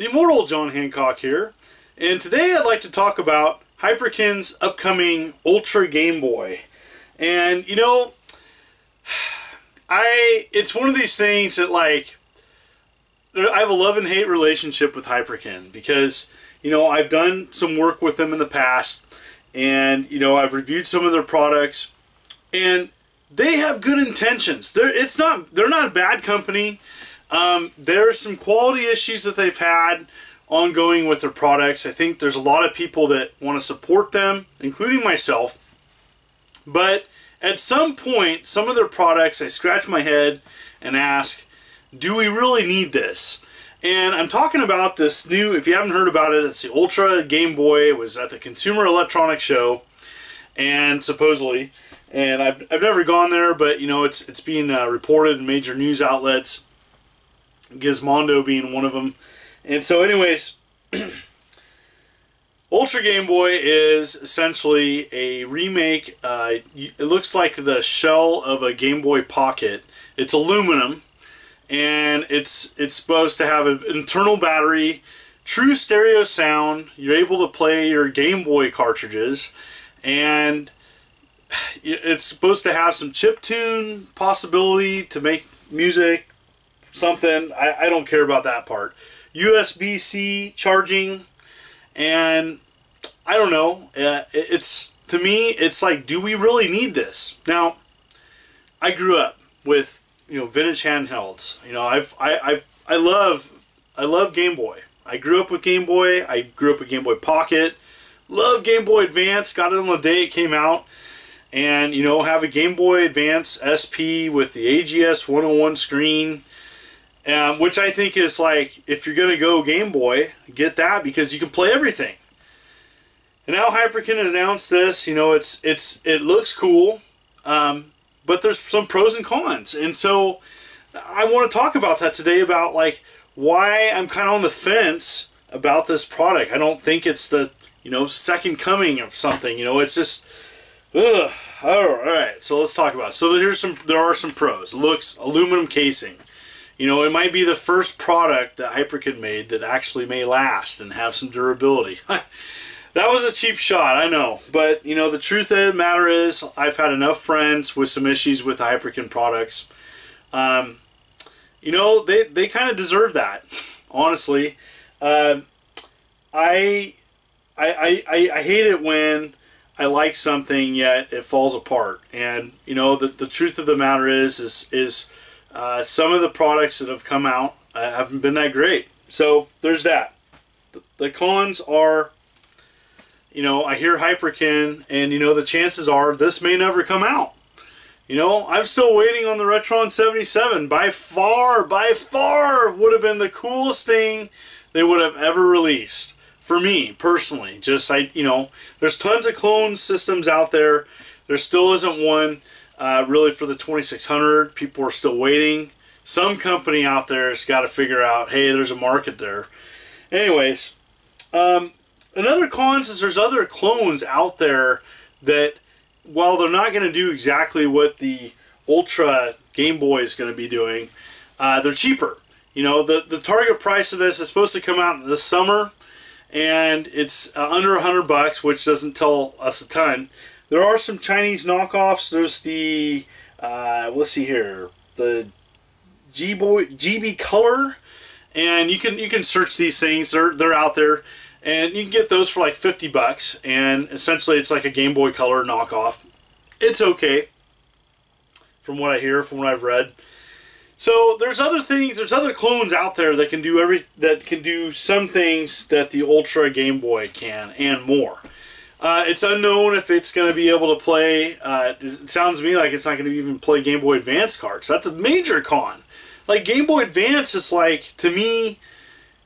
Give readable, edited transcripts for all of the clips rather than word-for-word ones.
The immortal John Hancock here, and today I'd like to talk about Hyperkin's upcoming Ultra Game Boy. And you know, it's one of these things that, like, I have a love and hate relationship with Hyperkin because, you know, I've done some work with them in the past, and you know, I've reviewed some of their products, and they have good intentions. They're not a bad company. There's some quality issues that they've had ongoing with their products. I think there's a lot of people that want to support them, including myself. But at some point, some of their products, I scratch my head and ask, do we really need this? And I'm talking about this new, if you haven't heard about it, it's the Ultra Game Boy. It was at the Consumer Electronics Show, and supposedly, and I've never gone there, but you know, it's being reported in major news outlets, Gizmondo being one of them. And so anyways, Ultra Game Boy is essentially a remake. It looks like the shell of a Game Boy Pocket. It's aluminum, and it's supposed to have an internal battery, true stereo sound. You're able to play your Game Boy cartridges, and it's supposed to have some chiptune possibility to make music, something. I don't care about that part. USB-C charging, and I don't know. It's, to me, it's like, do we really need this? Now, I grew up with, you know, vintage handhelds. You know, I love Game Boy. I grew up with Game Boy. I grew up with Game Boy Pocket. Love Game Boy Advance. Got it on the day it came out. And, you know, have a Game Boy Advance SP with the AGS 101 screen, which I think is like, if you're going to go Game Boy, get that because you can play everything. And now Hyperkin announced this. You know, it looks cool, but there's some pros and cons. And so I want to talk about that today, about like why I'm kind of on the fence about this product. I don't think it's the, you know, second coming of something. You know, it's just, ugh. All right, so let's talk about it. So there are some pros. It looks aluminum casing. You know, it might be the first product that Hyperkin made that actually may last and have some durability. That was a cheap shot, I know. But, you know, the truth of the matter is, I've had enough friends with some issues with Hyperkin products. You know, they kind of deserve that, honestly. I hate it when I like something yet it falls apart. And, you know, the truth of the matter is some of the products that have come out haven't been that great. So there's that. The cons are, you know, I hear Hyperkin, and you know, the chances are this may never come out. You know, I'm still waiting on the Retron 77. By far would have been the coolest thing they would have ever released. For me, personally. Just, you know, there's tons of clone systems out there. There still isn't one really for the 2600. People are still waiting. Some company out there has got to figure out, hey, there's a market there. Anyways, another cons is there's other clones out there that, while they're not going to do exactly what the Ultra Game Boy is going to be doing, they're cheaper. You know, the target price of this is supposed to come out this summer, and it's under $100, which doesn't tell us a ton. There are some Chinese knockoffs. There's the let's see here, the GB Color, and you can search these things. They're out there, and you can get those for like $50. And essentially, it's like a Game Boy Color knockoff. It's okay, from what I hear, from what I've read. So there's other things, there's other clones out there that can do some things that the Ultra Game Boy can, and more. It's unknown if it's going to be able to play. It sounds to me like it's not going to even play Game Boy Advance cards. That's a major con. Like, Game Boy Advance is, like, to me,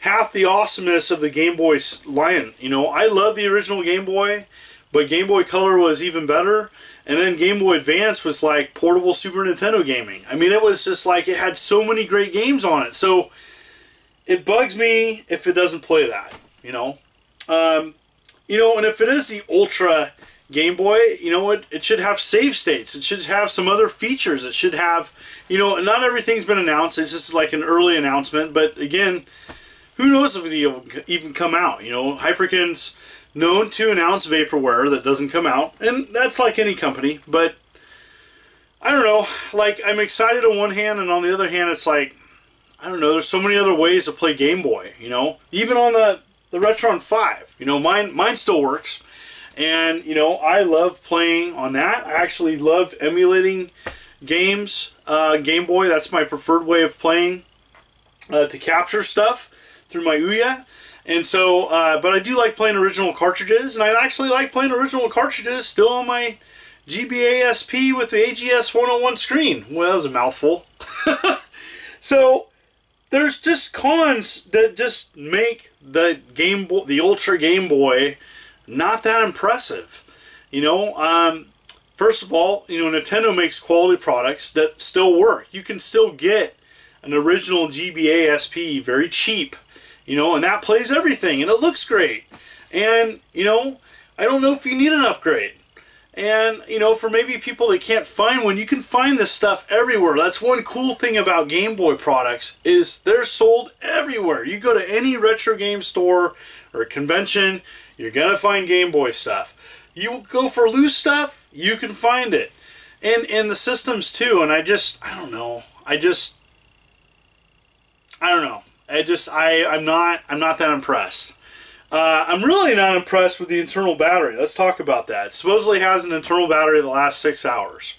half the awesomeness of the Game Boy line. You know, I love the original Game Boy, but Game Boy Color was even better. And then Game Boy Advance was like portable Super Nintendo gaming. I mean, it was just like, it had so many great games on it. So it bugs me if it doesn't play that, you know. You know, and if it is the Ultra Game Boy, you know, it should have save states. It should have some other features. It should have, you know, not everything's been announced. It's just like an early announcement. But again, who knows if it'll even come out. You know, Hyperkin's known to announce vaporware that doesn't come out, and that's like any company, but I don't know, like, I'm excited on one hand, and on the other hand, it's like, I don't know, there's so many other ways to play Game Boy, you know, even on the Retron 5, you know, mine still works, and, you know, I love playing on that. I actually love emulating games, Game Boy. That's my preferred way of playing, to capture stuff through my Ouya. And so, but I do like playing original cartridges, and I actually like playing original cartridges still on my GBA SP with the AGS 101 screen. Well, that was a mouthful. So, there's just cons that just make the Game Boy, the Ultra Game Boy, not that impressive. You know, first of all, you know, Nintendo makes quality products that still work. You can still get an original GBA SP very cheap, you know, and that plays everything, and it looks great. And, you know, I don't know if you need an upgrade. And, you know, for maybe people that can't find one, you can find this stuff everywhere. That's one cool thing about Game Boy products, is they're sold everywhere. You go to any retro game store or convention, you're going to find Game Boy stuff. You go for loose stuff, you can find it. And the systems too, and I don't know. I don't know. I'm not that impressed. I'm really not impressed with the internal battery. Let's talk about that. It supposedly has an internal battery that lasts 6 hours.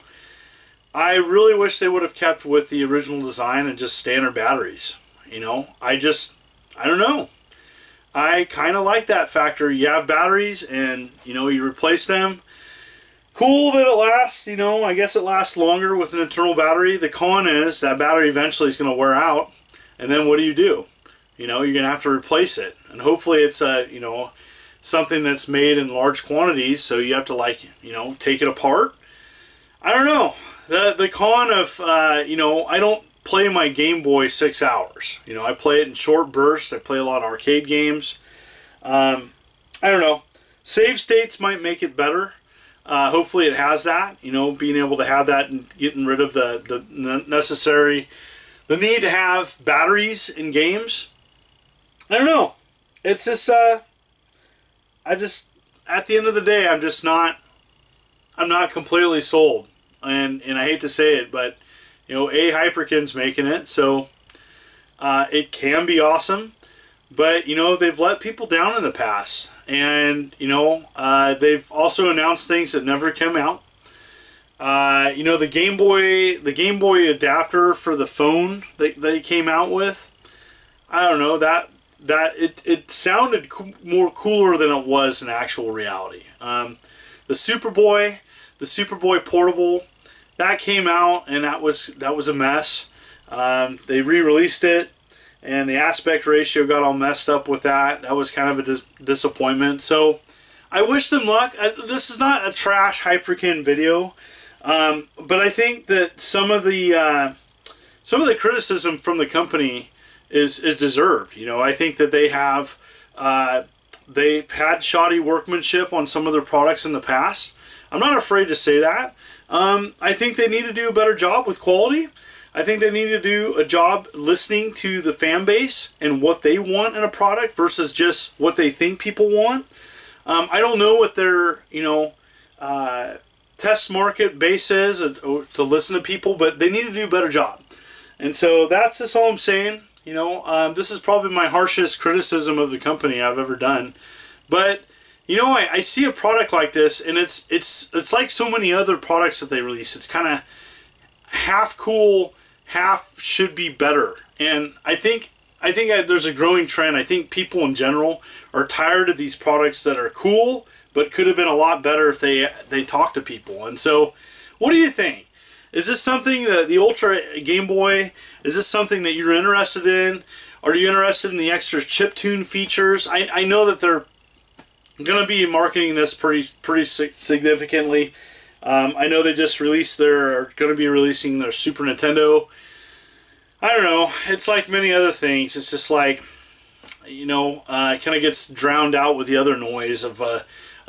I really wish they would have kept with the original design and just standard batteries. You know, I don't know. I kind of like that factor. You have batteries and, you know, you replace them. Cool that it lasts, you know, I guess it lasts longer with an internal battery. The con is that battery eventually is going to wear out. And then what do? You know, you're going to have to replace it. And hopefully it's you know, something that's made in large quantities, so you have to, like, you know, take it apart. I don't know. The con of, you know, I don't play my Game Boy 6 hours. You know, I play it in short bursts. I play a lot of arcade games. I don't know. Save states might make it better. Hopefully it has that. You know, being able to have that and getting rid of the need to have batteries in games. I don't know. It's just, at the end of the day, I'm not completely sold. And I hate to say it, but, you know, Hyperkin's making it, so it can be awesome. But, you know, they've let people down in the past. And, you know, they've also announced things that never come out. You know, the Game Boy adapter for the phone that they came out with, I don't know, it sounded more cooler than it was in actual reality. The Superboy Portable, that came out, and that was a mess. They re-released it, and the aspect ratio got all messed up with that. That was kind of a disappointment. So I wish them luck. This is not a trash Hyperkin video, but I think that some of the criticism from the company is deserved. You know, I think that they've had shoddy workmanship on some of their products in the past. I'm not afraid to say that. I think they need to do a better job with quality. I think they need to do a job listening to the fan base and what they want in a product versus just what they think people want. I don't know what their, you know, test market base is to listen to people, but they need to do a better job. And so that's just all I'm saying. You know, this is probably my harshest criticism of the company I've ever done. But, you know, I see a product like this, and it's like so many other products that they release. It's kind of half cool, half should be better. And I think there's a growing trend. I think people in general are tired of these products that are cool, but could have been a lot better if they talk to people. And so, what do you think? Is this something that the Ultra Game Boy, is this something that you're interested in? Are you interested in the extra chiptune features? I know that they're going to be marketing this pretty significantly. I know they just released are going to be releasing their Super Nintendo. I don't know. It's like many other things. It's just like, you know, it kind of gets drowned out with the other noise of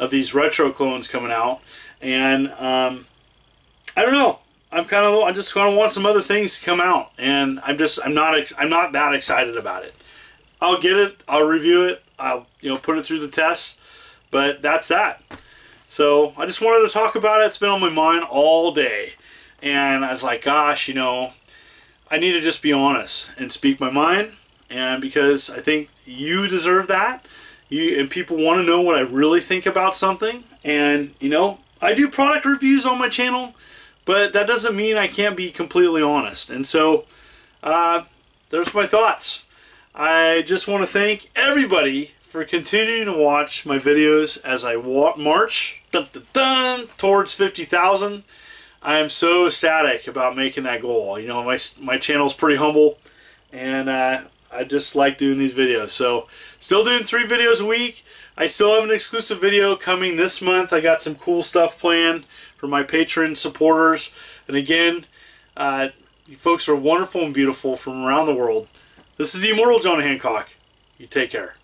these retro clones coming out. And I don't know. I just kind of want some other things to come out, and I'm not that excited about it. I'll get it, I'll review it, I'll put it through the tests, but that's that. So I just wanted to talk about it. It's been on my mind all day, and I was like, gosh, I need to just be honest and speak my mind, and because I think you deserve that. And people want to know what I really think about something, and I do product reviews on my channel, but that doesn't mean I can't be completely honest. And so there's my thoughts. I just want to thank everybody for continuing to watch my videos as I march towards 50,000. I am so ecstatic about making that goal. My channel's pretty humble, and I just like doing these videos. So still doing 3 videos a week. I still have an exclusive video coming this month. I got some cool stuff planned for my Patreon supporters. And again, you folks are wonderful and beautiful from around the world. This is the Immortal John Hancock. You take care.